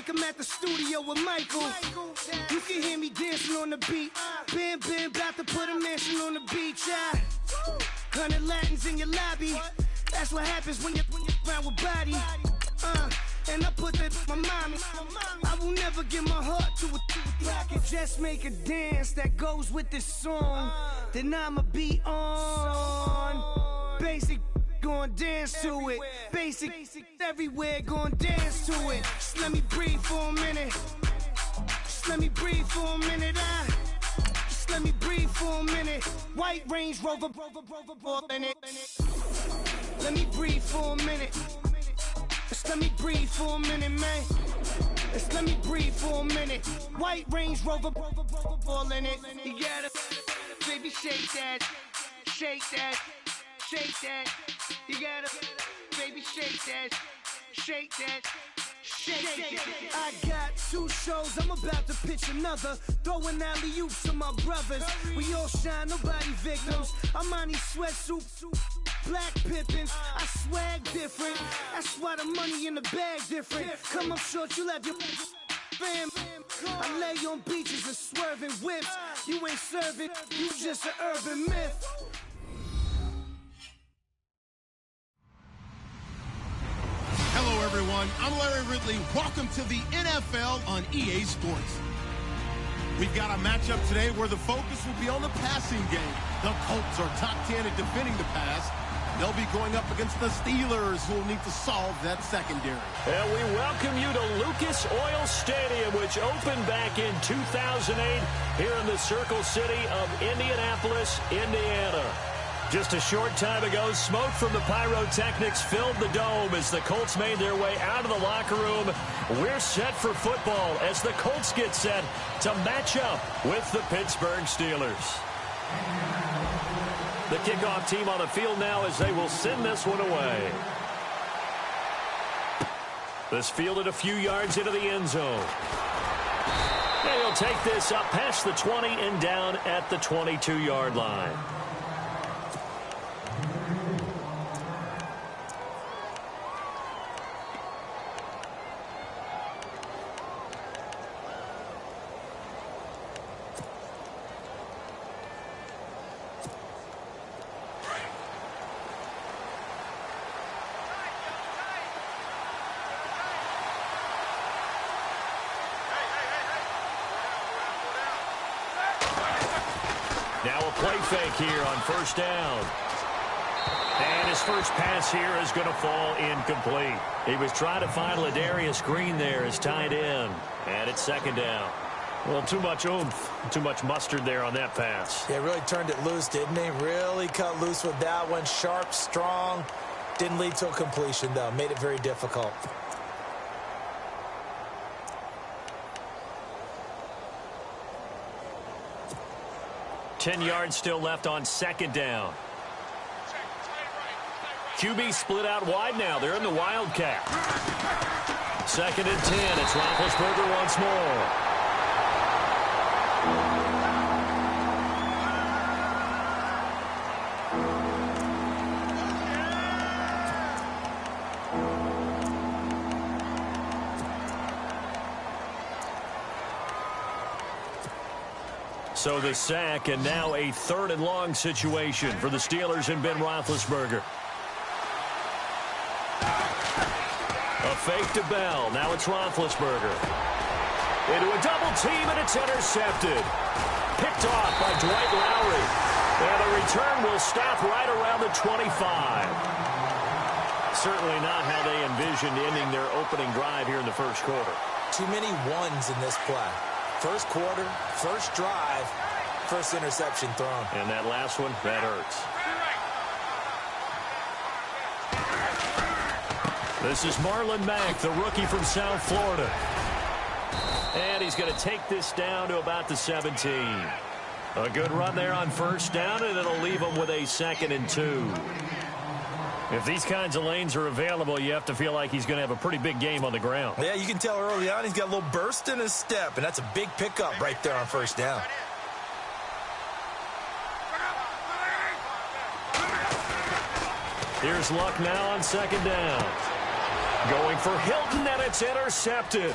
like I'm at the studio with Michael. You can hear me dancing on the beat. Bam, about to put a mansion on the beach. 100 Latins in your lobby. That's what happens when you're around with body. And I put that my mommy. I will never give my heart to it. If I can just make a dance that goes with this song, then I'ma be on. Basic, gon' dance to it. Basic, everywhere, gon' dance to it. Just let me breathe for a minute. Just let me breathe for a minute. Just let me breathe for a minute. White Range Rover, in it. Let me breathe for a minute. Just let me breathe for a minute, man. Just let me breathe for a minute. White Range Rover, all in it. You gotta, baby, shake that, shake that, shake that. You gotta, baby, shake that, shake that. Shake it. I got 2 shows, I'm about to pitch another. Throwing alley-oops to my brothers. We all shine, nobody victims. I'm on these sweatsuits, black pippins. I swag different. That's why the money in the bag different. Come up short, you have your fam. I lay on beaches and swerving whips. You ain't serving, you just an urban myth. Hello, everyone. I'm Larry Ridley. Welcome to the NFL on EA Sports. We've got a matchup today where the focus will be on the passing game. The Colts are top 10 at defending the pass. They'll be going up against the Steelers, who will need to solve that secondary. And we welcome you to Lucas Oil Stadium, which opened back in 2008 here in the Circle City of Indianapolis, Indiana. Just a short time ago, smoke from the pyrotechnics filled the dome as the Colts made their way out of the locker room. We're set for football as the Colts get set to match up with the Pittsburgh Steelers. The kickoff team on the field now as they will send this one away. This fielded a few yards into the end zone. And he'll take this up past the 20 and down at the 22-yard line. Now a play fake here on first down. And his first pass here is going to fall incomplete. He was trying to find Ladarius Green there as tight end. And it's second down. Well, too much oomph, too much mustard there on that pass. Yeah, really turned it loose, didn't he? Really cut loose with that one. Sharp, strong. Didn't lead to a completion, though. Made it very difficult. Ten yards still left on second down. QB split out wide now. They're in the Wildcat. Second and 10. It's Roethlisberger once more. So the sack, and now a third and long situation for the Steelers and Ben Roethlisberger. A fake to Bell. Now it's Roethlisberger. Into a double team, and it's intercepted. Picked off by Dwight Lowry. And the return will stop right around the 25. Certainly not how they envisioned ending their opening drive here in the first quarter. Too many ones in this play. First quarter, first drive, first interception thrown. And that last one, that hurts. This is Marlon Mack, the rookie from South Florida. And he's going to take this down to about the 17. A good run there on first down, and it'll leave him with a 2nd and 2. If these kinds of lanes are available, you have to feel like he's going to have a pretty big game on the ground. Yeah, you can tell early on he's got a little burst in his step, and that's a big pickup right there on first down. Here's Luck now on second down. Going for Hilton, and it's intercepted.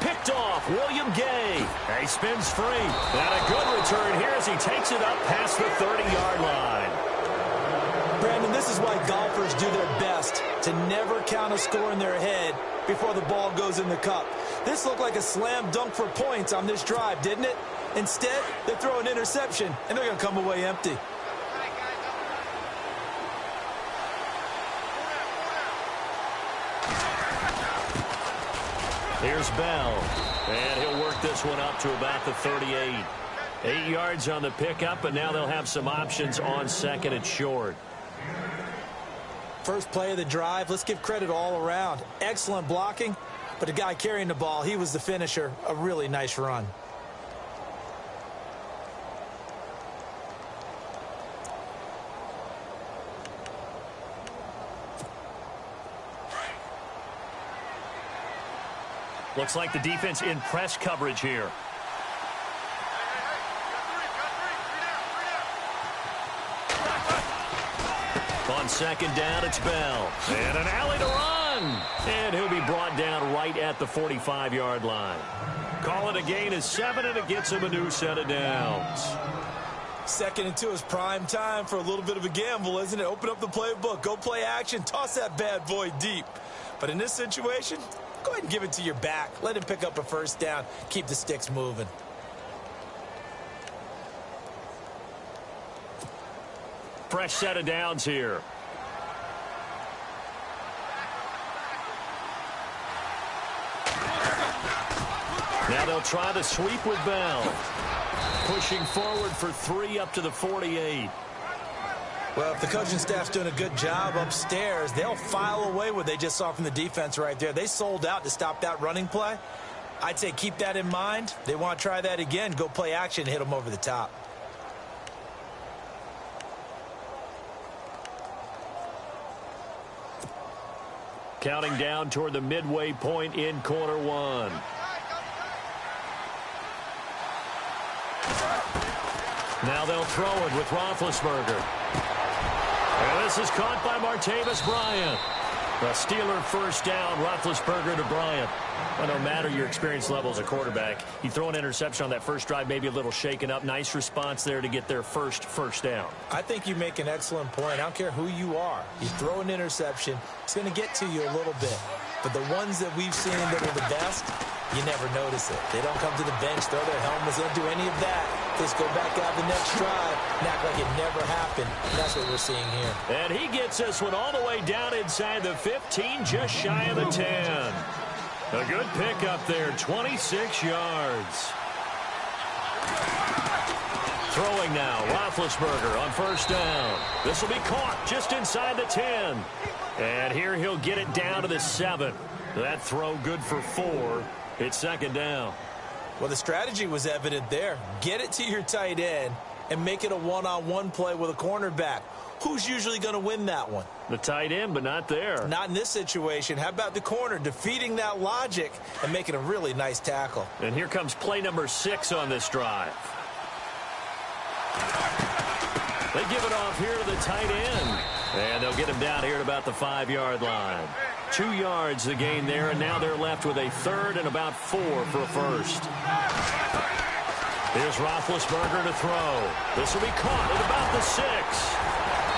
Picked off, William Gay. He spins free. And a good return here as he takes it up past the 30-yard line. Brandon, this is why golfers do their best to never count a score in their head before the ball goes in the cup. This looked like a slam dunk for points on this drive, didn't it? Instead, they throw an interception, and they're going to come away empty. Here's Bell, and he'll work this one up to about the 38. 8 yards on the pickup, and now they'll have some options on second and short. First play of the drive, let's give credit all around. Excellent blocking, but the guy carrying the ball, he was the finisher. A really nice run. Looks like the defense in press coverage here. On second down, it's Bell. And an alley to run. And he'll be brought down right at the 45-yard line. Call it a gain of 7, and it gets him a new set of downs. 2nd and 2 is prime time for a little bit of a gamble, isn't it? Open up the playbook, go play action, toss that bad boy deep. But in this situation, go ahead and give it to your back. Let him pick up a first down. Keep the sticks moving. Fresh set of downs here. Now they'll try the sweep with Bell. Pushing forward for 3 up to the 48. Well, if the coaching staff's doing a good job upstairs, they'll file away what they just saw from the defense right there. They sold out to stop that running play. I'd say keep that in mind. They want to try that again. Go play action, hit them over the top. Counting down toward the midway point in quarter one. Now they'll throw it with Roethlisberger. And this is caught by Martavis Bryant. A Steeler first down, Roethlisberger to Bryant. Well, no matter your experience level as a quarterback, you throw an interception on that first drive, maybe a little shaken up. Nice response there to get their first down. I think you make an excellent point. I don't care who you are. You throw an interception, it's going to get to you a little bit. But the ones that we've seen that are the best, you never notice it. They don't come to the bench, throw their helmets, they don't do any of that. They just go back out the next drive and act like it never happened. And that's what we're seeing here. And he gets this one all the way down inside the 15, just shy of the 10. A good pickup there, 26 yards. Throwing now, Roethlisberger on first down. This will be caught just inside the 10. And here he'll get it down to the 7. That throw good for 4. It's second down. Well, the strategy was evident there. Get it to your tight end and make it a one-on-one play with a cornerback. Who's usually going to win that one? The tight end, but not there. Not in this situation. How about the corner defeating that logic and making a really nice tackle? And here comes play number 6 on this drive. They give it off here to the tight end. And they'll get him down here at about the 5-yard line. 2 yards the gain there, and now they're left with a 3rd and about 4 for a first. Here's Roethlisberger to throw. This will be caught at about the 6.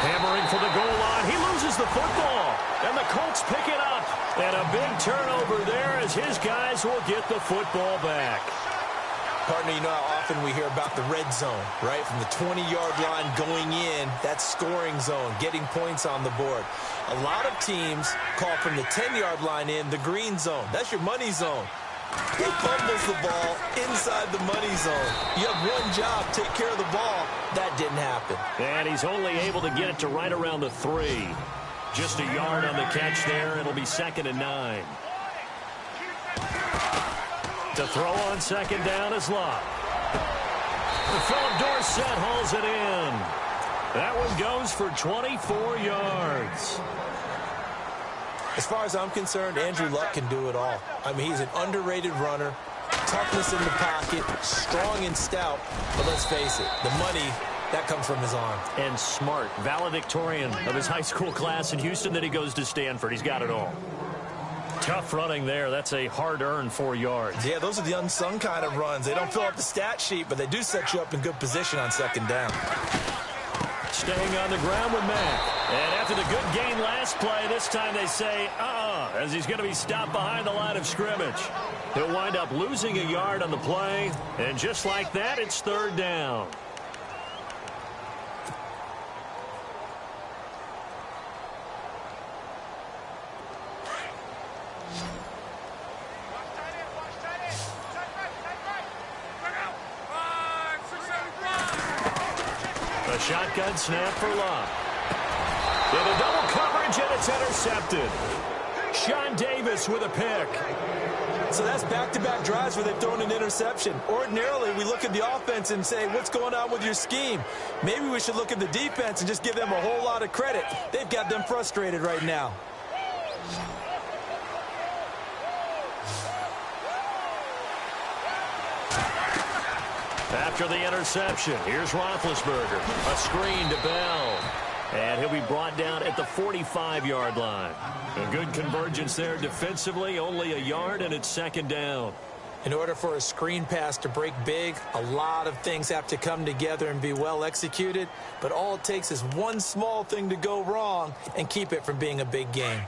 Hammering for the goal line. He loses the football, and the Colts pick it up. And a big turnover there as his guys will get the football back. Partner, you know how often we hear about the red zone, right? From the 20-yard line going in, that scoring zone, getting points on the board. A lot of teams call from the 10-yard line in the green zone. That's your money zone. He fumbles the ball inside the money zone. You have one job, take care of the ball. That didn't happen. And he's only able to get it to right around the 3. Just a yard on the catch there. It'll be 2nd and 9. To throw on second down is Lott. Philip Dorsett hauls it in. That one goes for 24 yards. As far as I'm concerned, Andrew Luck can do it all. I mean, he's an underrated runner, toughness in the pocket, strong and stout. But let's face it, the money, that comes from his arm. And smart, valedictorian of his high school class in Houston, then he goes to Stanford. He's got it all. Tough running there. That's a hard-earned 4 yards. Yeah, those are the unsung kind of runs. They don't fill out the stat sheet, but they do set you up in good position on second down. Staying on the ground with Mack. And after the good gain last play, this time they say, as he's going to be stopped behind the line of scrimmage. He'll wind up losing a yard on the play, and just like that, it's third down. A shotgun snap for Love. In a double coverage, and it's intercepted. Sean Davis with a pick. So that's back-to-back drives where they've thrown an interception. Ordinarily, we look at the offense and say, what's going on with your scheme? Maybe we should look at the defense and just give them a whole lot of credit. They've got them frustrated right now. After the interception, here's Roethlisberger. A screen to Bell. And he'll be brought down at the 45-yard line. A good convergence there defensively, only a yard, and it's second down. In order for a screen pass to break big, a lot of things have to come together and be well executed. But all it takes is one small thing to go wrong and keep it from being a big game.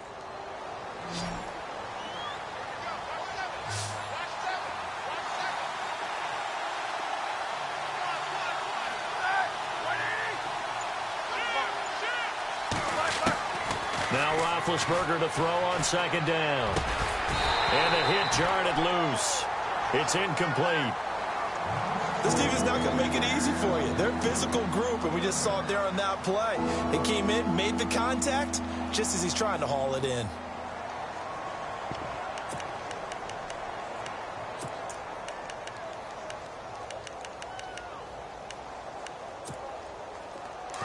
Now Roethlisberger to throw on second down. And the hit jarred it loose. It's incomplete. This defense is not going to make it easy for you. They're a physical group, and we just saw it there on that play. They came in, made the contact, just as he's trying to haul it in.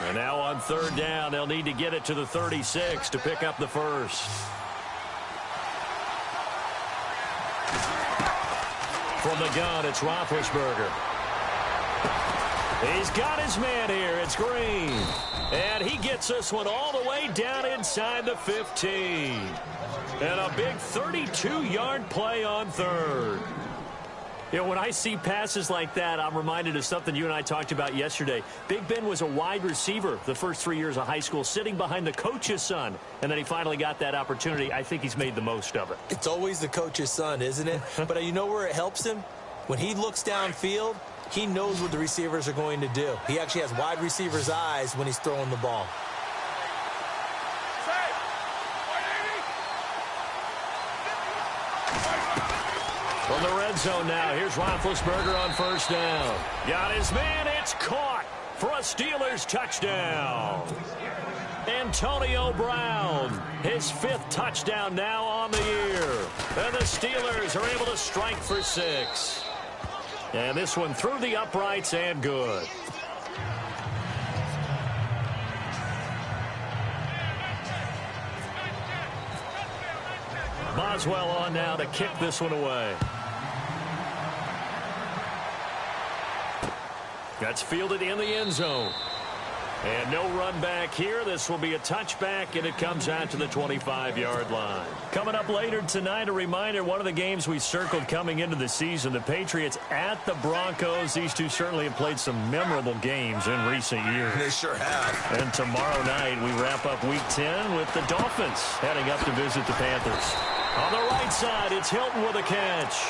And now on third down, they'll need to get it to the 36 to pick up the first. From the gun, it's Roethlisberger. He's got his man here. It's Green. And he gets this one all the way down inside the 15. And a big 32-yard play on third. You know, when I see passes like that, I'm reminded of something you and I talked about yesterday. Big Ben was a wide receiver the first 3 years of high school, sitting behind the coach's son, and then he finally got that opportunity. I think he's made the most of it. It's always the coach's son, isn't it? But you know where it helps him? When he looks downfield, he knows what the receivers are going to do. He actually has wide receivers' eyes when he's throwing the ball. From the red zone now, here's Roethlisberger on first down. Got his man, it's caught for a Steelers touchdown. Antonio Brown, his 5th touchdown now on the year. And the Steelers are able to strike for 6. And this one through the uprights and good. Boswell on now to kick this one away. That's fielded in the end zone. And no run back here. This will be a touchback, and it comes out to the 25-yard line. Coming up later tonight, a reminder, one of the games we circled coming into the season, the Patriots at the Broncos. These two certainly have played some memorable games in recent years. They sure have. And tomorrow night, we wrap up Week 10 with the Dolphins heading up to visit the Panthers. On the right side, it's Hilton with a catch.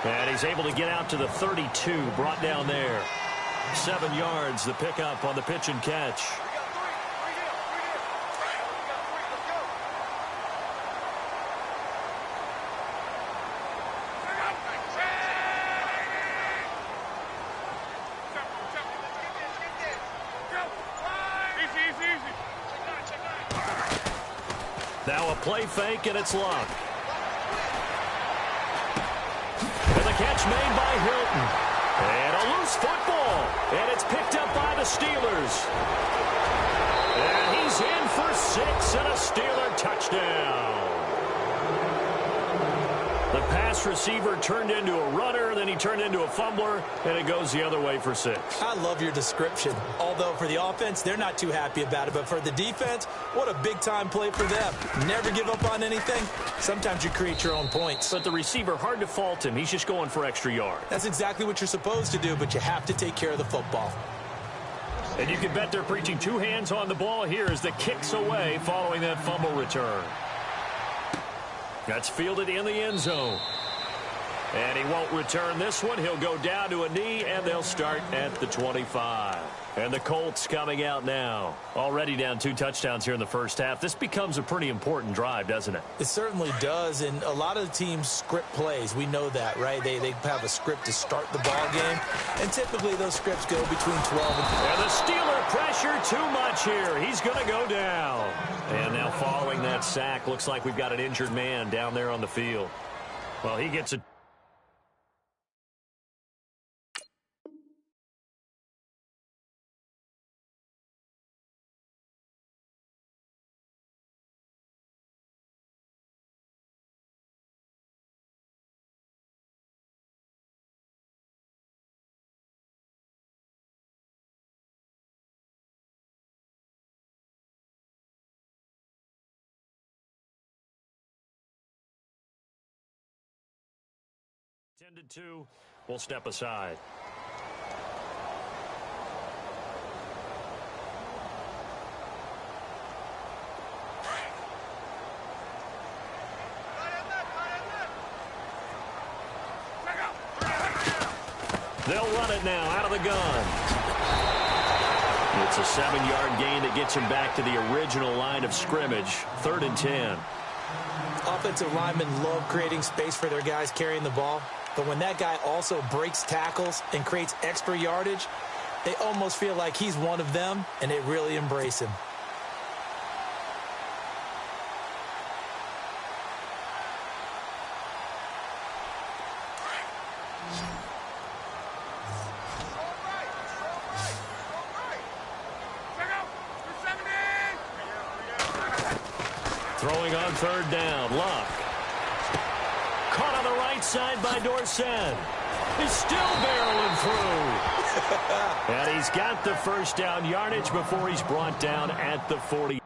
And he's able to get out to the 32, brought down there. 7 yards, the pickup on the pitch and catch. Now a play fake, and it's Luck. And the catch made by Hilton. And a loose football. And it's picked up by the Steelers. And he's in for 6 and a Steeler touchdown. The pass receiver turned into a runner, then he turned into a fumbler, and it goes the other way for 6. I love your description. Although for the offense, they're not too happy about it. But for the defense, what a big-time play for them. Never give up on anything. Sometimes you create your own points. But the receiver, hard to fault him. He's just going for extra yard. That's exactly what you're supposed to do, but you have to take care of the football. And you can bet they're preaching 2 hands on the ball here as the kick's away following that fumble return. That's fielded in the end zone. And he won't return this one. He'll go down to a knee, and they'll start at the 25. And the Colts coming out now. Already down 2 touchdowns here in the first half. This becomes a pretty important drive, doesn't it? It certainly does, and a lot of the teams script plays. We know that, right? They have a script to start the ball game, and typically those scripts go between 12 and the Steeler pressure too much here. He's going to go down. And now following that sack, looks like we've got an injured man down there on the field. Well, he gets it. Tended to, we'll step aside. They'll run it now out of the gun. It's a 7-yard gain that gets him back to the original line of scrimmage. 3rd and 10. Offensive linemen love creating space for their guys carrying the ball. But when that guy also breaks tackles and creates extra yardage, they almost feel like he's one of them, and they really embrace him. Throwing on 3rd down, Luck. Caught on the right side by Dorsett. He's still barreling through. And he's got the first down yardage before he's brought down at the 40.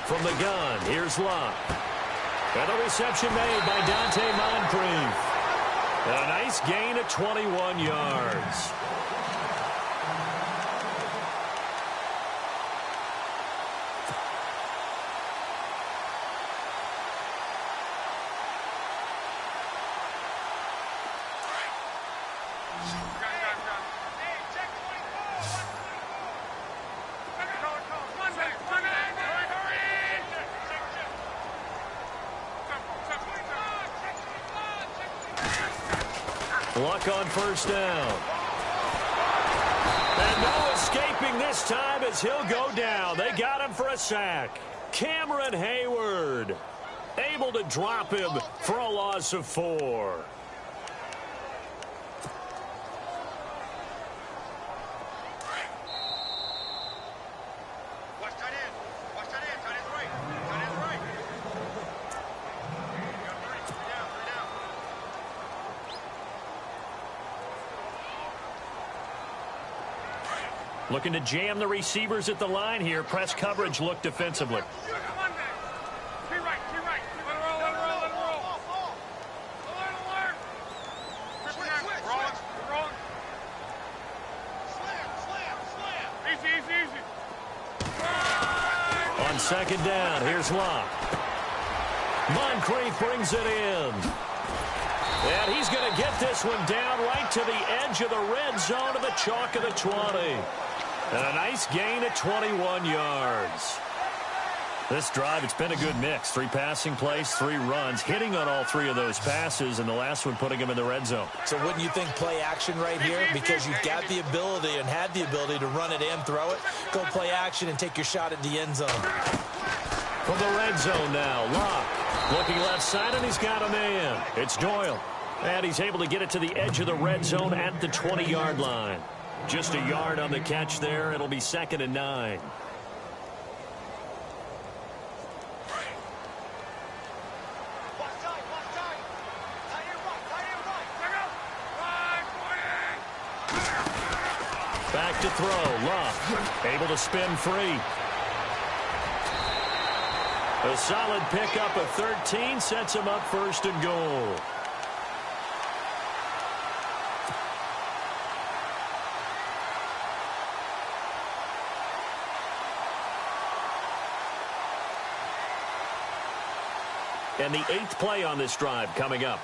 From the gun, here's Luck. And the reception made by Dante Moncrief. A nice gain of 21 yards. Luck on first down. And no escaping this time as he'll go down. They got him for a sack. Cameron Hayward able to drop him for a loss of 4. Looking to jam the receivers at the line here. Press coverage look defensively. On second down, here's Luck. Moncrief brings it in. And he's going to get this one down right to the edge of the red zone to the chalk of the 20. And a nice gain at 21 yards. This drive, it's been a good mix. 3 passing plays, 3 runs, hitting on all 3 of those passes, and the last one putting him in the red zone. So wouldn't you think play action right here? Because you've got the ability and had the ability to run it and throw it. Go play action and take your shot at the end zone. From the red zone now, Locke looking left side, and he's got a man. It's Doyle. And he's able to get it to the edge of the red zone at the 20-yard line. Just a yard on the catch there. It'll be 2nd and 9. Back to throw. Locke able to spin free. A solid pickup of 13 sets him up 1st and goal. And the 8th play on this drive coming up.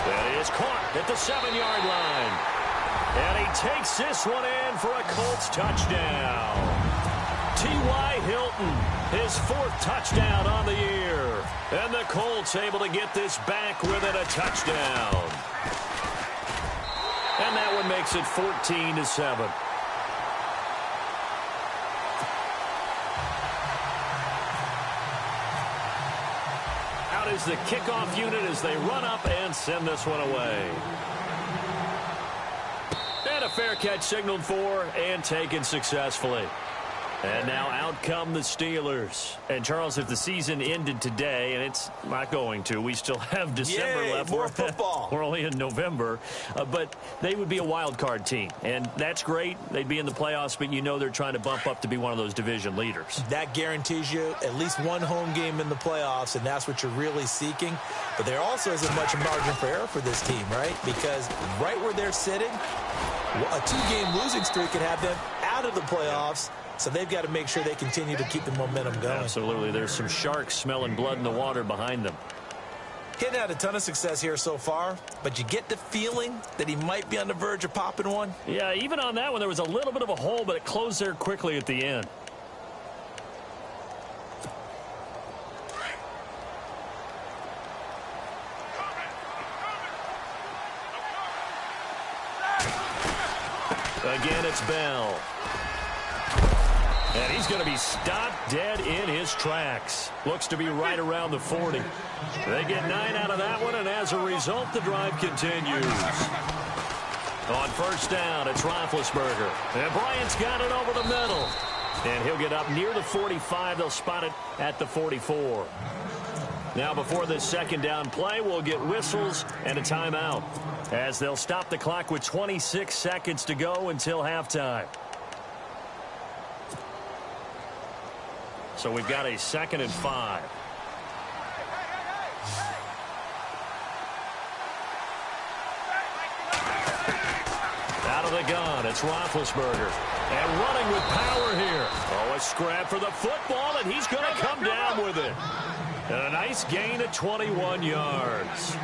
That is caught at the 7-yard line. And he takes this one in for a Colts touchdown. T.Y. Hilton, his 4th touchdown on the year. And the Colts able to get this back within a touchdown. And that one makes it 14-7. Is the kickoff unit as they run up and send this one away. And a fair catch signaled for and taken successfully. And now out come the Steelers. And, Charles, if the season ended today, and it's not going to, we still have December left. More football. We're only in November. But they would be a wild card team. And that's great. They'd be in the playoffs, but you know they're trying to bump up to be one of those division leaders. That guarantees you at least one home game in the playoffs, and that's what you're really seeking. But there also isn't much margin for error for this team, right? Because right where they're sitting, a 2-game losing streak could have them out of the playoffs. So they've got to make sure they continue to keep the momentum going. Absolutely. There's some sharks smelling blood in the water behind them. He hadn't had a ton of success here so far, but you get the feeling that he might be on the verge of popping one. Yeah, even on that one, there was a little bit of a hole, but it closed there quickly at the end. Again, it's Bell. And he's going to be stopped dead in his tracks. Looks to be right around the 40. They get 9 out of that one, and as a result, the drive continues. On 1st down, it's Roethlisberger. And Bryant's got it over the middle. And he'll get up near the 45. They'll spot it at the 44. Now, before this 2nd down play, we'll get whistles and a timeout, as they'll stop the clock with 26 seconds to go until halftime. So we've got a 2nd and 5. Out of the gun, it's Roethlisberger. And running with power here. Oh, a scrap for the football, and he's going to come down with it. And a nice gain of 21 yards.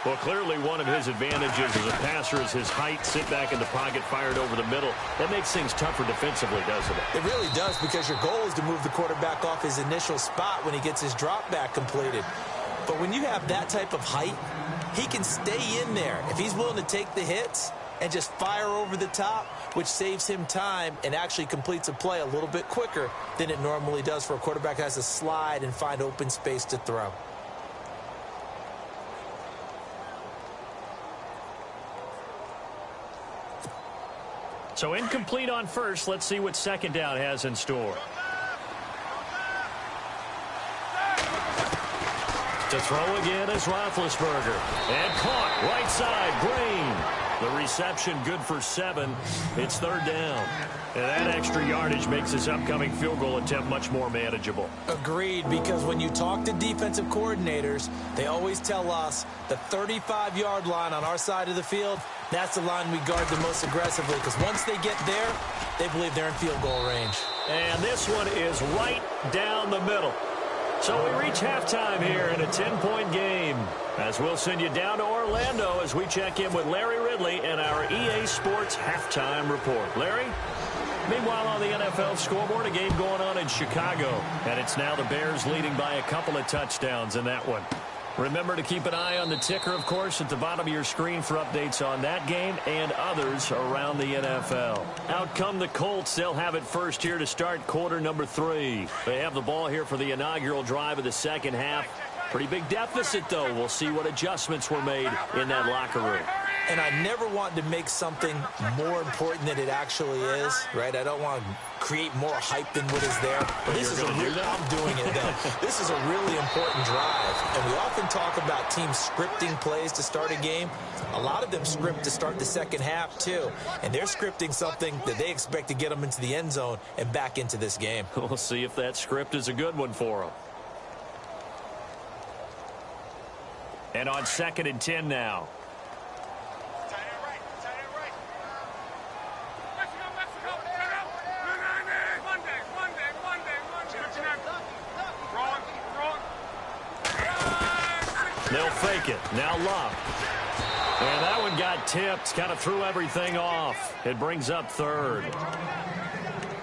Well, clearly one of his advantages as a passer is his height. Sit back in the pocket, fired over the middle. That makes things tougher defensively, doesn't it? It really does, because your goal is to move the quarterback off his initial spot when he gets his drop back completed. But when you have that type of height, he can stay in there. If he's willing to take the hits and just fire over the top, which saves him time and actually completes a play a little bit quicker than it normally does for a quarterback that has to slide and find open space to throw. So incomplete on 1st. Let's see what 2nd down has in store. To throw again is Roethlisberger. And caught right side, Green. The reception good for 7. It's 3rd down. And that extra yardage makes this upcoming field goal attempt much more manageable. Agreed, because when you talk to defensive coordinators, they always tell us the 35-yard line on our side of the field, that's the line we guard the most aggressively, because once they get there, they believe they're in field goal range. And this one is right down the middle. So we reach halftime here in a 10-point game, as we'll send you down to Orlando as we check in with Larry Ridley and our EA Sports Halftime Report. Larry? Meanwhile, on the NFL scoreboard, a game going on in Chicago, and it's now the Bears leading by a couple of touchdowns in that one. Remember to keep an eye on the ticker, of course, at the bottom of your screen for updates on that game and others around the NFL. Out come the Colts. They'll have it first here to start quarter number 3. They have the ball here for the inaugural drive of the second half. Pretty big deficit, though. We'll see what adjustments were made in that locker room. And I never want to make something more important than it actually is, right? I don't want to create more hype than what is there. But this is I'm doing it, though. This is a really important drive. And we often talk about teams scripting plays to start a game. A lot of them script to start the second half, too. And they're scripting something that they expect to get them into the end zone and back into this game. We'll see if that script is a good one for them. And on 2nd and 10 now. They'll fake it. Now Love. And that one got tipped. Kind of threw everything off. It brings up 3rd.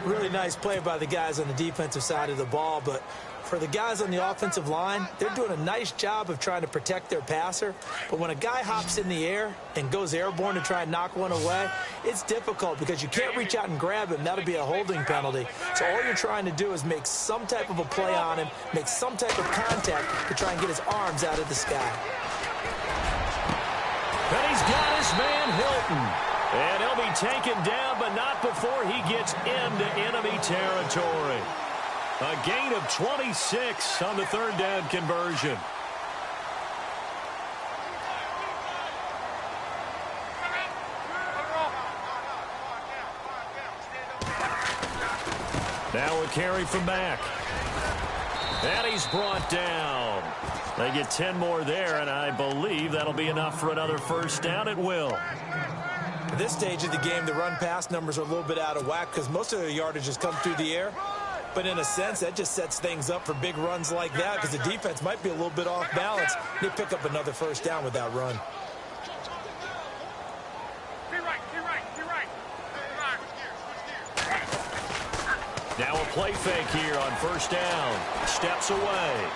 Really nice play by the guys on the defensive side of the ball, but for the guys on the offensive line, they're doing a nice job of trying to protect their passer. But when a guy hops in the air and goes airborne to try and knock one away, it's difficult because you can't reach out and grab him. That'll be a holding penalty. So all you're trying to do is make some type of a play on him, make some type of contact to try and get his arms out of the sky. And he's got his man Hilton. And he'll be taken down, but not before he gets into enemy territory. A gain of 26 on the 3rd down conversion. Now a carry from Mack. And he's brought down. They get 10 more there, and I believe that'll be enough for another first down. It will. At this stage of the game, the run-pass numbers are a little bit out of whack because most of the yardage has come through the air. But in a sense, that just sets things up for big runs like that because the defense might be a little bit off balance. They pick up another first down with that run. Now a play fake here on first down. Steps away.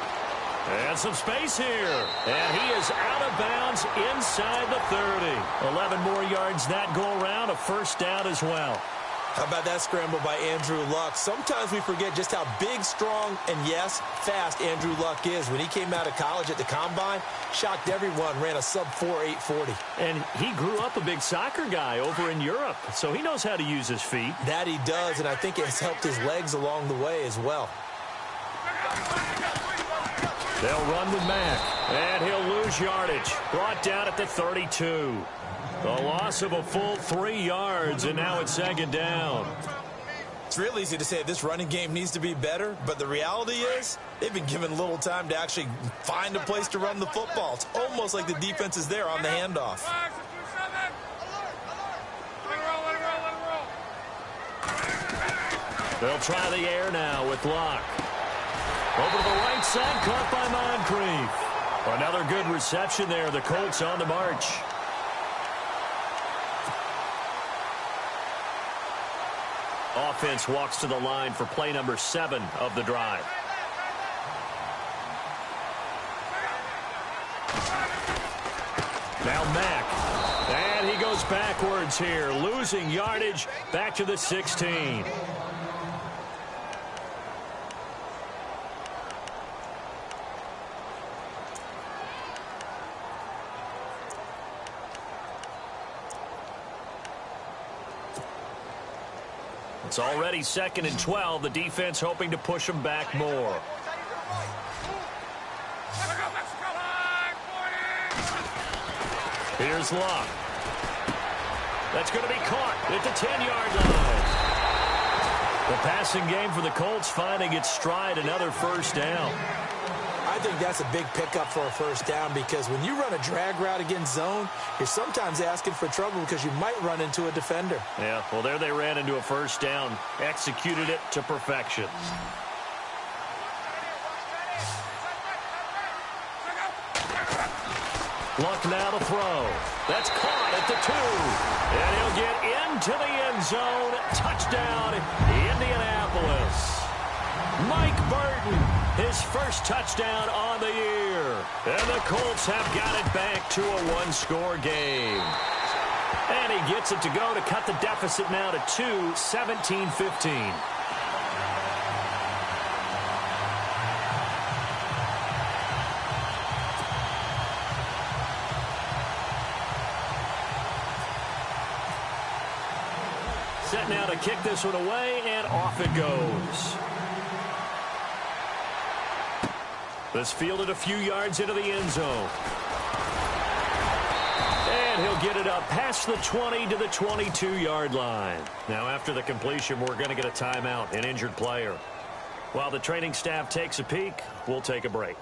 And some space here. And he is out of bounds inside the 30. 11 more yards that go around. A first down as well. How about that scramble by Andrew Luck? Sometimes we forget just how big, strong, and, yes, fast Andrew Luck is. When he came out of college at the Combine, shocked everyone, ran a sub-4 840. And he grew up a big soccer guy over in Europe, so he knows how to use his feet. That he does, and I think it's helped his legs along the way as well. They'll run with Mack, and he'll lose yardage. Brought down at the 32. The loss of a full 3 yards, and now it's 2nd down. It's real easy to say this running game needs to be better, but the reality is they've been given little time to actually find a place to run the football. It's almost like the defense is there on the handoff. They'll try the air now with Locke. Over to the right side, caught by Moncrief. Another good reception there. The Colts on the march. Offense walks to the line for play number 7 of the drive. Now Mack. And he goes backwards here, losing yardage back to the 16. It's already 2nd and 12. The defense hoping to push them back more. Here's Luck. That's going to be caught at the 10-yard line. The passing game for the Colts finding its stride, another first down. I think that's a big pickup for a first down because when you run a drag route against zone, you're sometimes asking for trouble because you might run into a defender. Yeah, well, there they ran into a first down, executed it to perfection. Luck now to throw. That's caught at the 2. And he'll get into the end zone. Touchdown, Indianapolis. Mike Burton, his first touchdown on the year. And the Colts have got it back to a one-score game. And he gets it to go to cut the deficit now to 2, 17-15. Set now to kick this one away, and off it goes. This fielded a few yards into the end zone. And he'll get it up past the 20 to the 22-yard line. Now, after the completion, we're going to get a timeout, an injured player. While the training staff takes a peek, we'll take a break.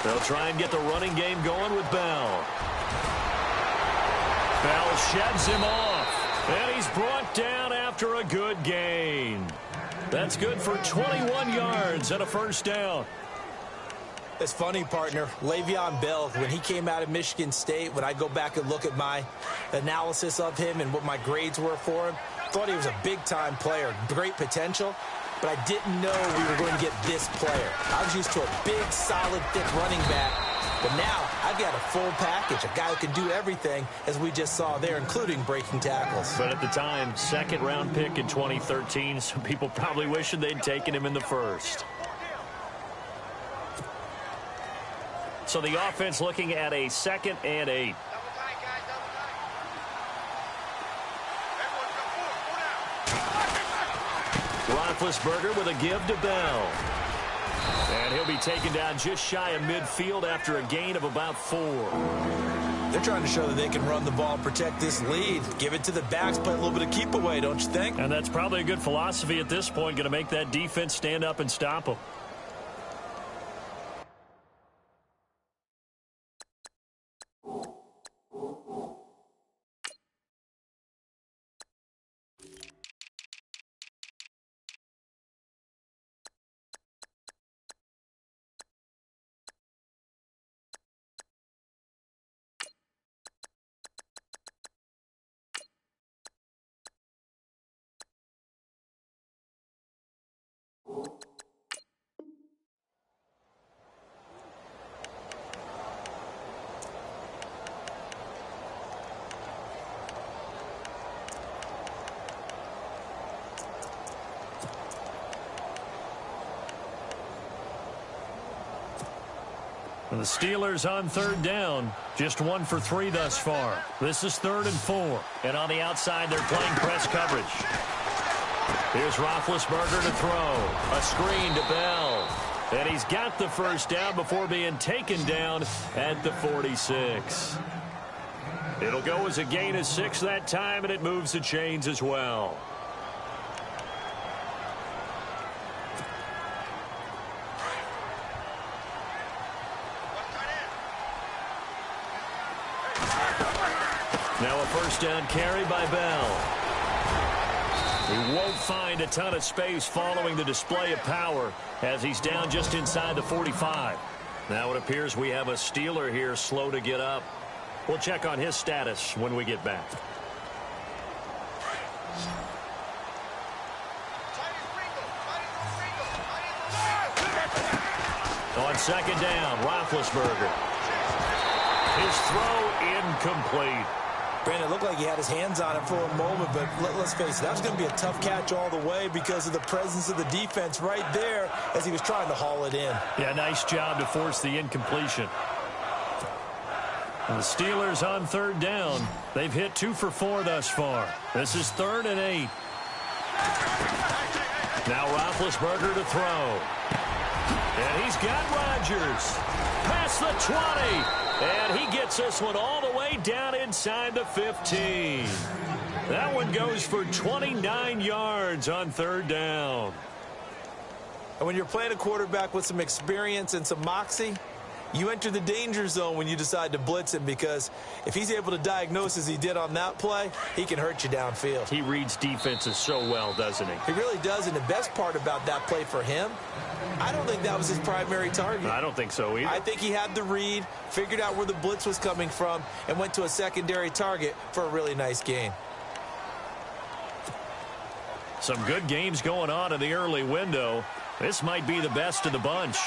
They'll try and get the running game going with Bell. Bell sheds him off, and he's brought down after a good gain. That's good for 21 yards and a first down. It's funny, partner. Le'Veon Bell, when he came out of Michigan State, when I go back and look at my analysis of him and what my grades were for him, thought he was a big-time player, great potential. But I didn't know we were going to get this player. I was used to a big, solid, thick running back. But now I've got a full package, a guy who can do everything, as we just saw there, including breaking tackles. But at the time, second-round pick in 2013, some people probably wishing they'd taken him in the first. So the offense looking at a 2nd and 8. Roethlisberger with a give to Bell. And he'll be taken down just shy of midfield after a gain of about 4. They're trying to show that they can run the ball and protect this lead. Give it to the backs, play a little bit of keep away, don't you think? And that's probably a good philosophy at this point, going to make that defense stand up and stop them. And the Steelers on 3rd down. Just 1 for 3 thus far. This is 3rd and 4. And on the outside, they're playing press coverage. Here's Roethlisberger to throw. A screen to Bell. And he's got the first down before being taken down at the 46. It'll go as a gain of 6 that time, and it moves the chains as well. Now a first down carry by Bell. He won't find a ton of space following the display of power as he's down just inside the 45. Now it appears we have a Steeler here slow to get up. We'll check on his status when we get back. On 2nd down, Roethlisberger. His throw incomplete. Brandon, it looked like he had his hands on it for a moment, but let's face it, that was going to be a tough catch all the way because of the presence of the defense right there as he was trying to haul it in. Yeah, nice job to force the incompletion. The Steelers on third down. They've hit 2 for 4 thus far. This is 3rd and 8. Now Roethlisberger to throw. And he's got Rodgers. Past the 20. And he gets this one all the way down inside the 15. That one goes for 29 yards on third down. And when you're playing a quarterback with some experience and some moxie, you enter the danger zone when you decide to blitz him, because if he's able to diagnose as he did on that play, he can hurt you downfield. He reads defenses so well, doesn't he? He really does, and the best part about that play for him, I don't think that was his primary target. I don't think so either. I think he had the read, figured out where the blitz was coming from, and went to a secondary target for a really nice gain. Some good games going on in the early window. This might be the best of the bunch.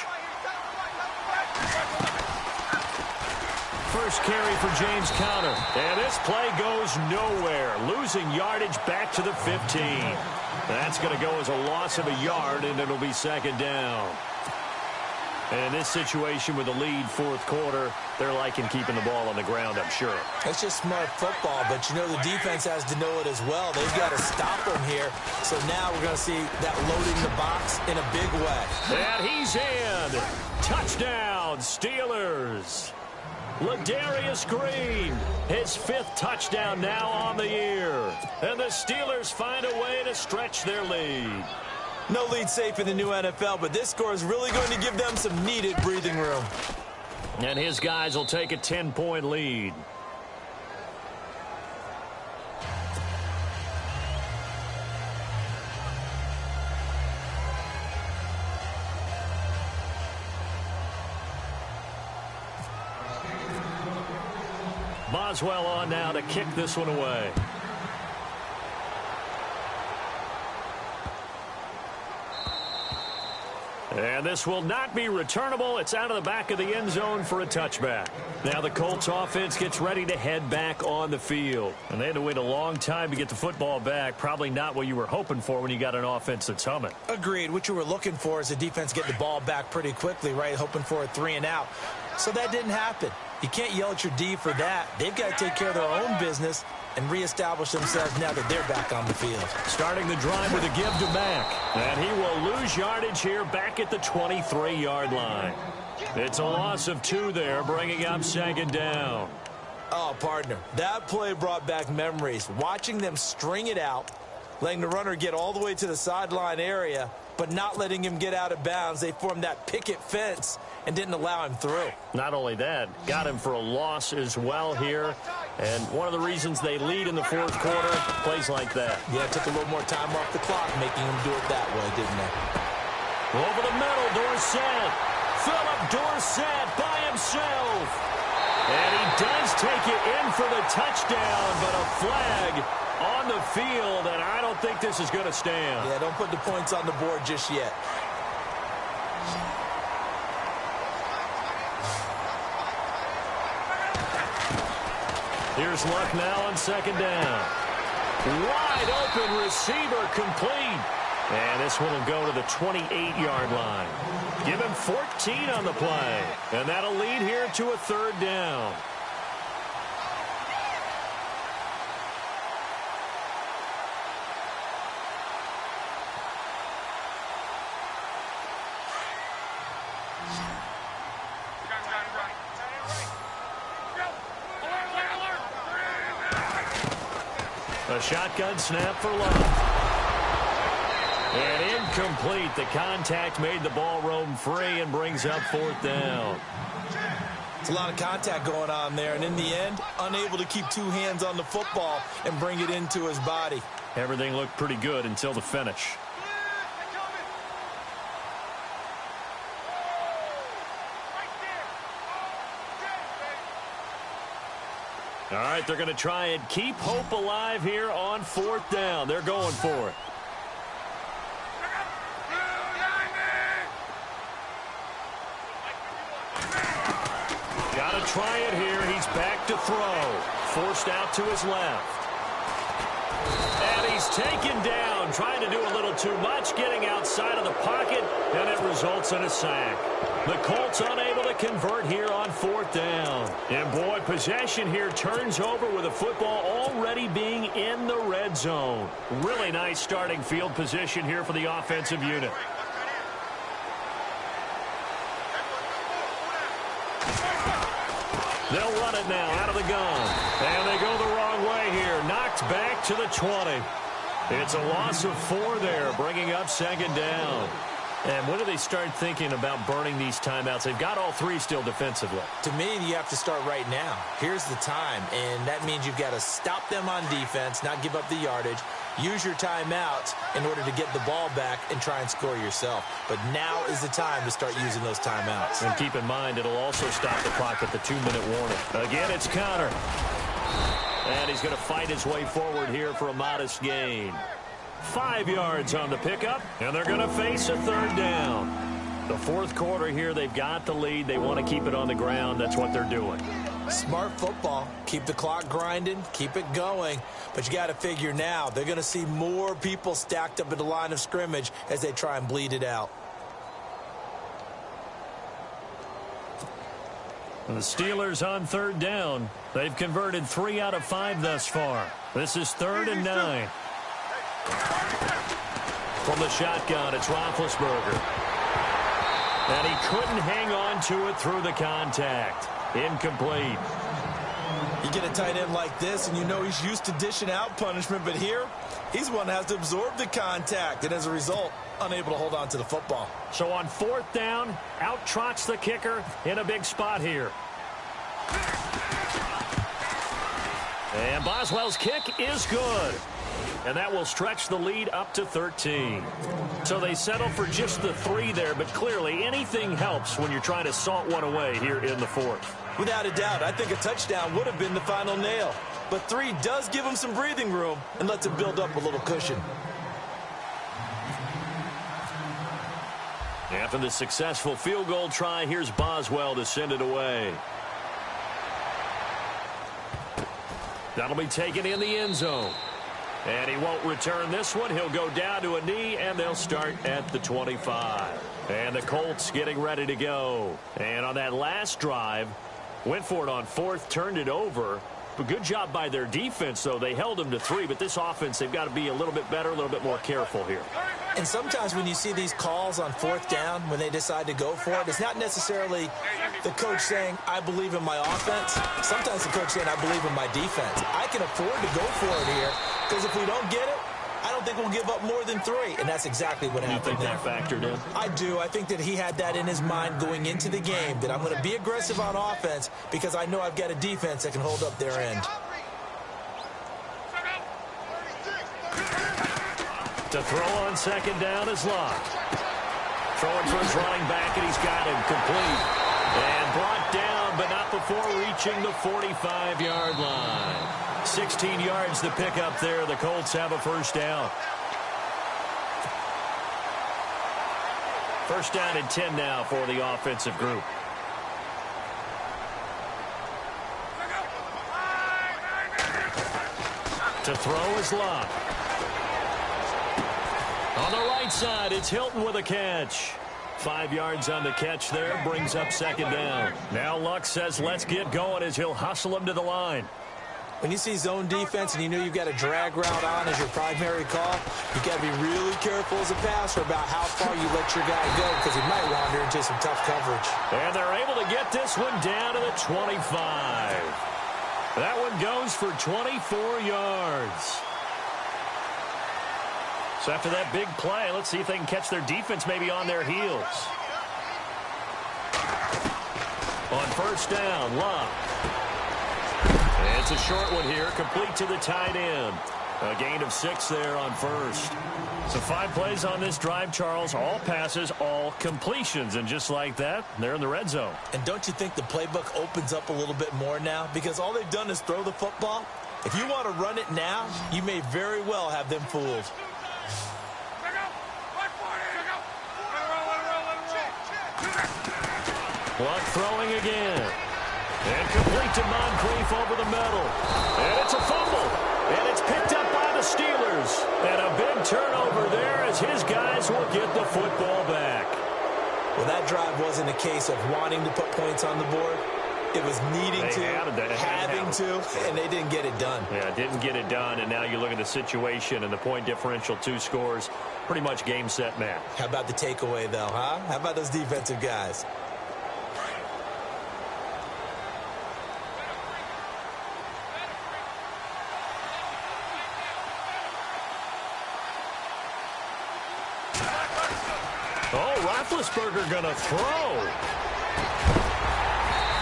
First carry for James Conner. And this play goes nowhere. Losing yardage back to the 15. That's going to go as a loss of a yard, and it'll be 2nd down. And in this situation with the lead 4th quarter, they're liking keeping the ball on the ground, I'm sure. It's just smart football, but you know the defense has to know it as well. They've got to stop them here. So now we're going to see that loading the box in a big way. And he's in. Touchdown, Steelers. Ladarius Green, his 5th touchdown now on the year. And the Steelers find a way to stretch their lead. No lead safe in the new NFL, but this score is really going to give them some needed breathing room. And his guys will take a 10-point lead. Boswell on now to kick this one away. And this will not be returnable. It's out of the back of the end zone for a touchback. Now the Colts offense gets ready to head back on the field. And they had to wait a long time to get the football back. Probably not what you were hoping for when you got an offense that's humming. Agreed. What you were looking for is the defense getting the ball back pretty quickly, right? Hoping for a 3 and out. So that didn't happen. You can't yell at your D for that. They've got to take care of their own business and reestablish themselves now that they're back on the field. Starting the drive with a give to Mack. And he will lose yardage here back at the 23-yard line. It's a loss of 2 there, bringing up 2nd down. Oh, partner, that play brought back memories. Watching them string it out, letting the runner get all the way to the sideline area, but not letting him get out of bounds. They formed that picket fence and didn't allow him through. Not only that, got him for a loss as well here. And one of the reasons they lead in the 4th quarter, plays like that. Yeah, it took a little more time off the clock, making him do it that way, didn't they? Over the middle, Dorsett. Philip Dorsett by himself. And he does take it in for the touchdown, but a flag on the field, and I don't think this is going to stand. Yeah, don't put the points on the board just yet. Here's Luck now on 2nd down. Wide open receiver complete. And this one will go to the 28-yard line. Give him 14 on the play. And that'll lead here to a 3rd down. A shotgun snap for Luck. And incomplete. The contact made the ball roam free and brings up 4th down. It's a lot of contact going on there, and in the end, unable to keep 2 hands on the football and bring it into his body. Everything looked pretty good until the finish. All right, they're going to try and keep hope alive here on 4th down. They're going for it. Got to try it here. He's back to throw. Forced out to his left. And he he's taken down, trying to do a little too much, getting outside of the pocket, and it results in a sack. The Colts unable to convert here on 4th down. And, boy, possession here turns over with the football already being in the red zone. Really nice starting field position here for the offensive unit. They'll run it now out of the gun. And they go the wrong way here. Knocked back to the 20. It's a loss of 4 there, bringing up 2nd down. And when do they start thinking about burning these timeouts? They've got all 3 still defensively. To me, you have to start right now. Here's the time, and that means you've got to stop them on defense, not give up the yardage, use your timeouts in order to get the ball back and try and score yourself. But now is the time to start using those timeouts. And keep in mind, it'll also stop the clock at the 2-minute warning. Again, it's Connor. And he's going to fight his way forward here for a modest gain. 5 yards on the pickup, and they're going to face a 3rd down. The 4th quarter here, they've got the lead. They want to keep it on the ground. That's what they're doing. Smart football. Keep the clock grinding. Keep it going. But you got to figure now, they're going to see more people stacked up at the line of scrimmage as they try and bleed it out. The Steelers on 3rd down. They've converted 3 out of 5 thus far. This is 3rd and 9. From the shotgun, it's Roethlisberger. And he couldn't hang on to it through the contact. Incomplete. You get a tight end like this, and you know he's used to dishing out punishment, but here, he's one that has to absorb the contact, and as a result, unable to hold on to the football. So on 4th down, out trots the kicker in a big spot here. And Boswell's kick is good. And that will stretch the lead up to 13. So they settle for just the 3 there, but clearly anything helps when you're trying to salt one away here in the 4th. Without a doubt, I think a touchdown would have been the final nail. But 3 does give him some breathing room and lets him build up a little cushion. After the successful field goal try, here's Boswell to send it away. That'll be taken in the end zone. And he won't return this one. He'll go down to a knee, and they'll start at the 25. And the Colts getting ready to go. And on that last drive, went for it on 4th, turned it over. But good job by their defense, though. They held them to 3, but this offense, they've got to be a little bit better, a little bit more careful here. And sometimes when you see these calls on 4th down, when they decide to go for it, it's not necessarily the coach saying, I believe in my offense. Sometimes the coach saying, I believe in my defense. I can afford to go for it here, because if we don't get it, I don't think we'll give up more than 3. And that's exactly what happened. You think that factored in? I do. I think that he had that in his mind going into the game, that I'm going to be aggressive on offense because I know I've got a defense that can hold up their end. To throw on 2nd down is Locke. Throwing for his running back, and he's got him complete. And brought down, but not before reaching the 45-yard line. 16 yards to pick up there. The Colts have a 1st down. 1st down and 10 now for the offensive group. To throw is Locke. On the right side, it's Hilton with a catch. 5 yards on the catch there, brings up 2nd down. Now Luck says let's get going as he'll hustle him to the line. When you see zone defense and you know you've got a drag route on as your primary call, you've got to be really careful as a passer about how far you let your guy go because he might wander into some tough coverage. And they're able to get this one down to the 25. That one goes for 24 yards. So after that big play, let's see if they can catch their defense maybe on their heels. On 1st down, Locke. It's a short one here, complete to the tight end. A gain of 6 there on 1st. So 5 plays on this drive, Charles. All passes, all completions. And just like that, they're in the red zone. And don't you think the playbook opens up a little bit more now? Because all they've done is throw the football. If you want to run it now, you may very well have them fooled. Luck throwing again. And complete to Moncrief over the middle. And it's a fumble. And it's picked up by the Steelers. And a big turnover there as his guys will get the football back. Well, that drive wasn't a case of wanting to put points on the board. It was needing having to, and they didn't get it done. Yeah, didn't get it done, and now you look at the situation and the point differential, 2 scores, pretty much game, set, match. How about the takeaway, though, huh? How about those defensive guys? Oh, Roethlisberger going to throw.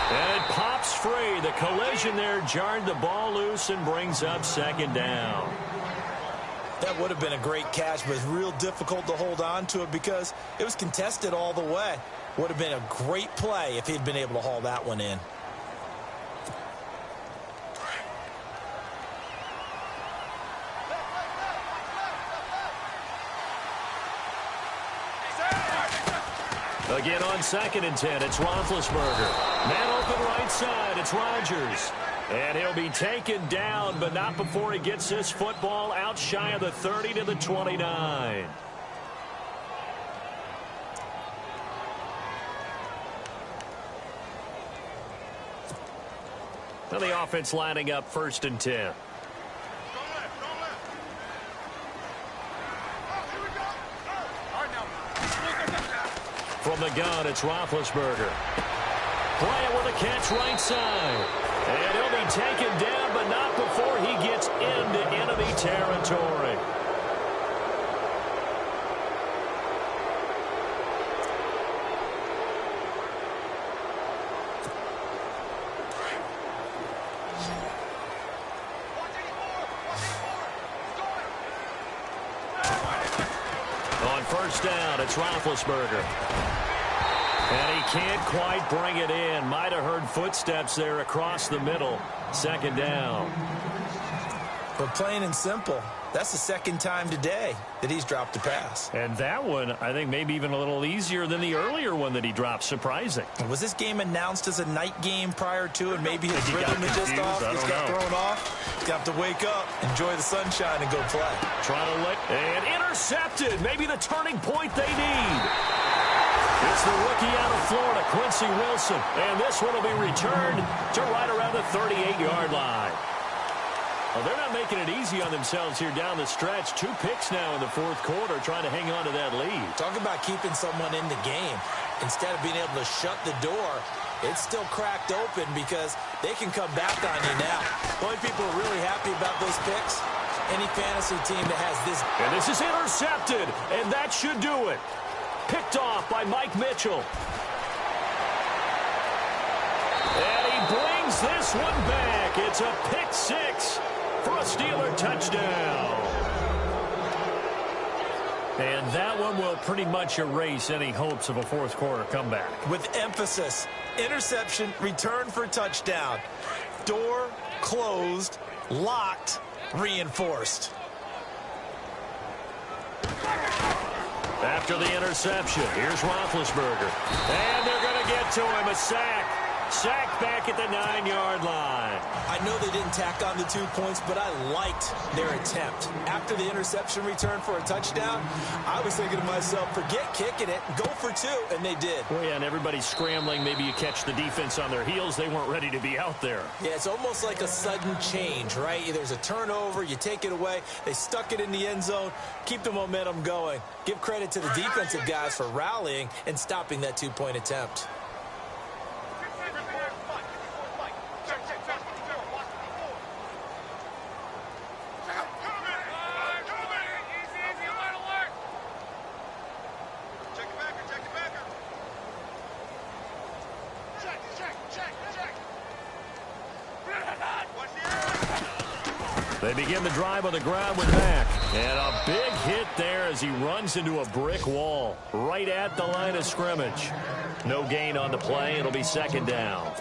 And it pops free. The collision there jarred the ball loose and brings up second down. That would have been a great catch, but it's real difficult to hold on to it because it was contested all the way. Would have been a great play if he'd been able to haul that one in. Again on 2nd and 10, it's Roethlisberger. Man open right side, it's Rodgers. And he'll be taken down, but not before he gets this football out shy of the 30 to the 29. Now the offense lining up 1st and 10. From the gun, it's Roethlisberger. Playing with a catch right side. And he'll be taken down, but not before he gets into enemy territory. On 1st down, it's Roethlisberger. And he can't quite bring it in. Might have heard footsteps there across the middle. 2nd down. But plain and simple, that's the 2nd time today that he's dropped a pass. And that one, I think, maybe even a little easier than the earlier one that he dropped. Surprising. Was this game announced as a night game prior to, and maybe his rhythm is just off? He's got thrown off. He's got to wake up, enjoy the sunshine, and go play. Trying to let, and intercepted. Maybe the turning point they need. It's the rookie out of Florida, Quincy Wilson. And this one will be returned to right around the 38-yard line. Well, they're not making it easy on themselves here down the stretch. 2 picks now in the 4th quarter, trying to hang on to that lead. Talk about keeping someone in the game. Instead of being able to shut the door, it's still cracked open because they can come back on you now. The only people are really happy about those picks, any fantasy team that has this. And this is intercepted, and that should do it. Picked off by Mike Mitchell. And he brings this one back. It's a pick 6 for a Steeler touchdown. And that one will pretty much erase any hopes of a 4th quarter comeback. With emphasis, interception, return for touchdown. Door closed, locked, reinforced. After the interception, here's Roethlisberger. And they're going to get to him, a sack. Sacked back at the 9-yard line. I know they didn't tack on the 2 points, but I liked their attempt. After the interception return for a touchdown, I was thinking to myself, forget kicking it, go for 2, and they did. Well, yeah, and everybody's scrambling. Maybe you catch the defense on their heels. They weren't ready to be out there. Yeah, it's almost like a sudden change, right? There's a turnover, you take it away, they stuck it in the end zone, keep the momentum going. Give credit to the defensive guys for rallying and stopping that 2-point attempt. They begin the drive on the ground with Mack. And a big hit there as he runs into a brick wall right at the line of scrimmage. No gain on the play. It'll be 2nd down.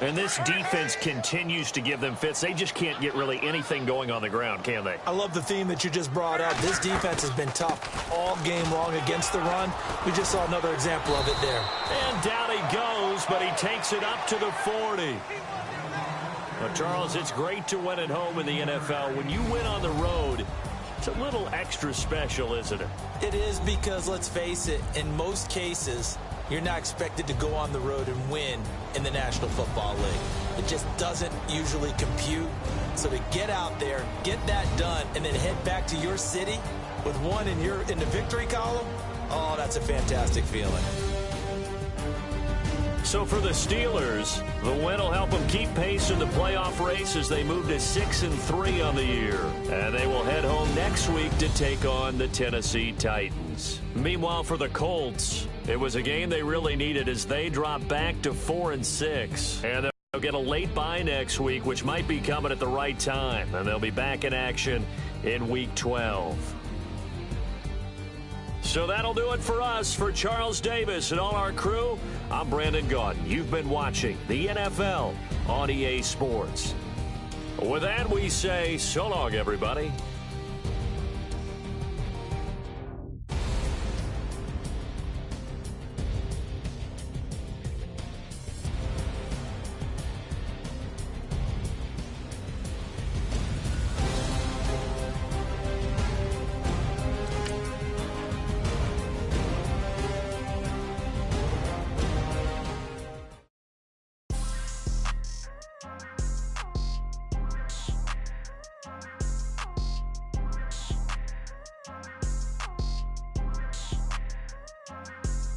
And this defense continues to give them fits. They just can't get really anything going on the ground, can they? I love the theme that you just brought up. This defense has been tough all game long against the run. We just saw another example of it there. And down he goes, but he takes it up to the 40. Well, Charles, it's great to win at home in the NFL. When you win on the road, it's a little extra special, isn't it? It is, because let's face it, in most cases, you're not expected to go on the road and win in the National Football League. It just doesn't usually compute. So to get out there, get that done, and then head back to your city with one in the victory column, oh, that's a fantastic feeling. So for the Steelers, the win will help them keep pace in the playoff race as they move to 6-3 on the year. And they will head home next week to take on the Tennessee Titans. Meanwhile, for the Colts, it was a game they really needed as they drop back to 4-6. And they'll get a late bye next week, which might be coming at the right time. And they'll be back in action in Week 12. So that'll do it for us. For Charles Davis and all our crew, I'm Brandon Gaudin. You've been watching the NFL on EA Sports. With that, we say so long, everybody.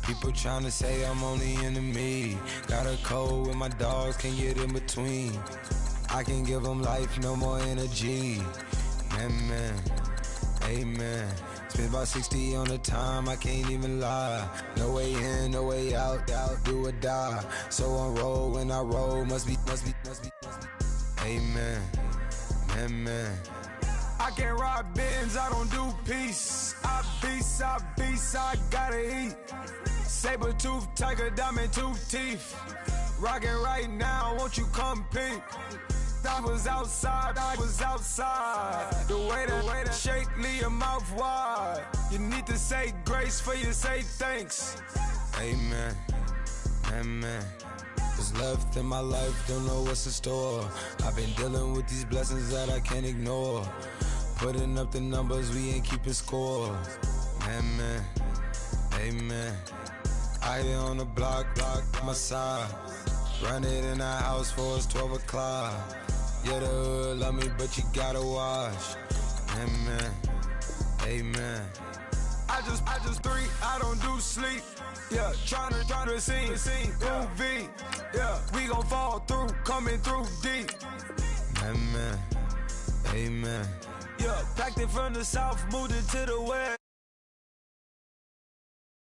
People tryna say I'm only enemy. Got a cold with my dogs, can't get in between. I can give them life, no more energy. Man, amen. Spent about 60 on the time, I can't even lie. No way in, no way out, do or die. So on roll, when I roll, must be. Amen, man. I can't ride Benz, I don't do peace. I beast, I gotta eat. Saber tooth, tiger, diamond tooth teeth. Rockin' right now, won't you come peep? I was outside. The way to shake, leave your mouth wide. You need to say grace for you say thanks. Amen, what's left in my life, don't know what's in store. I've been dealing with these blessings that I can't ignore. Putting up the numbers, we ain't keeping score. Amen. I here on the block, my side. Run it in the house for us 12 o'clock. Yeah, the hood love me, but you gotta watch. Amen. I just three, I don't do sleep. Yeah, tryna see, UV. Yeah, we gon' fall through, coming through deep. Amen. Yeah, packed it from the south, moved it to the west.